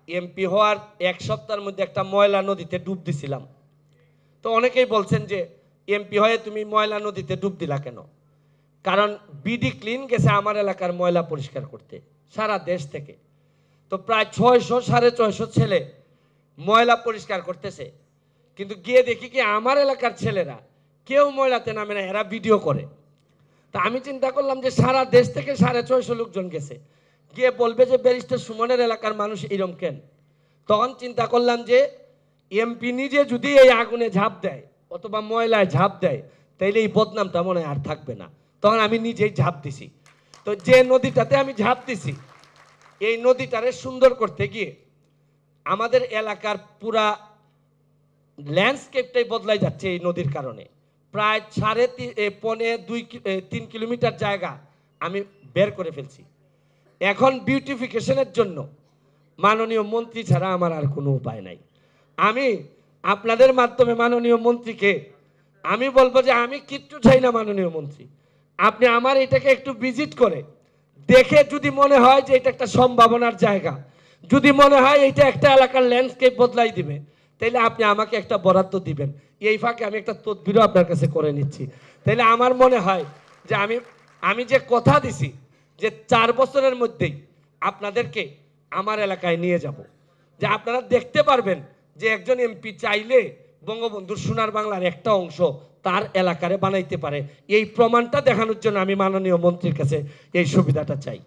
MP হওয়ার এক সপ্তাহের মধ্যে একটা ময়লা নদীতে ডুব দিছিলাম। তো অনেকেই বলছেন যে এমপি হয়ে তুমি ময়লা নদীতে ডুব দিলা কেন? কারণ বিডি ক্লিন গেছে আমার এলাকার ময়লা পরিষ্কার করতে সারা দেশ থেকে। তো প্রায় 600-650 ছেলে ময়লা পরিষ্কার করতেছে, কিন্তু গিয়ে দেখি কি আমার এলাকার ছেলেরা কেউ ময়লাতে নামে না, এরা ভিডিও করে। তা আমি চিন্তা করলাম যে সারা দেশ থেকে 650 লোকজন গেছে, গিয়ে বলবে যে ব্যারিস্টার সুমনের এলাকার মানুষ এরম কেন? তখন চিন্তা করলাম যে এমপি নিজে যদি এই আগুনে ঝাঁপ দেয় অথবা ময়লায় ঝাঁপ দেয়, তাইলে এই বদনামটা মনে হয় আর থাকবে না। তখন আমি নিজেই ঝাঁপ দিছি। তো যে নদীটাতে আমি ঝাঁপ দিছি, এই নদীটারে সুন্দর করতে গিয়ে আমাদের এলাকার পুরা ল্যান্ডস্কেপটাই বদলাই যাচ্ছে এই নদীর কারণে। প্রায় 3.5 কিলোমিটার জায়গা আমি বের করে ফেলছি। এখন বিউটিফিকেশনের জন্য মাননীয় মন্ত্রী ছাড়া আমার আর কোনো উপায় নাই। আমি আপনাদের মাধ্যমে মাননীয় মন্ত্রীকে আমি বলবো যে আমি কিচ্ছু চাই না মাননীয় মন্ত্রী, আপনি আমার এটাকে একটু ভিজিট করে দেখে যদি মনে হয় যে এটা একটা সম্ভাবনার জায়গা, যদি মনে হয় এটা একটা এলাকার ল্যান্ডস্কেপ বদলাই দিবে, তাহলে আপনি আমাকে একটা বরাদ্দ দিবেন। এই ফাঁকে আমি একটা তদবিরও আপনার কাছে করে নিচ্ছি। তাহলে আমার মনে হয় যে আমি যে কথা দিছি যে 4 বছরের মধ্যেই আপনাদেরকে আমার এলাকায় নিয়ে যাব, যে আপনারা দেখতে পারবেন যে একজন এমপি চাইলে বঙ্গবন্ধুর সোনার বাংলার একটা অংশ তার এলাকারে বানাইতে পারে। এই প্রমাণটা দেখানোর জন্য আমি মাননীয় মন্ত্রীর কাছে এই সুবিধাটা চাই।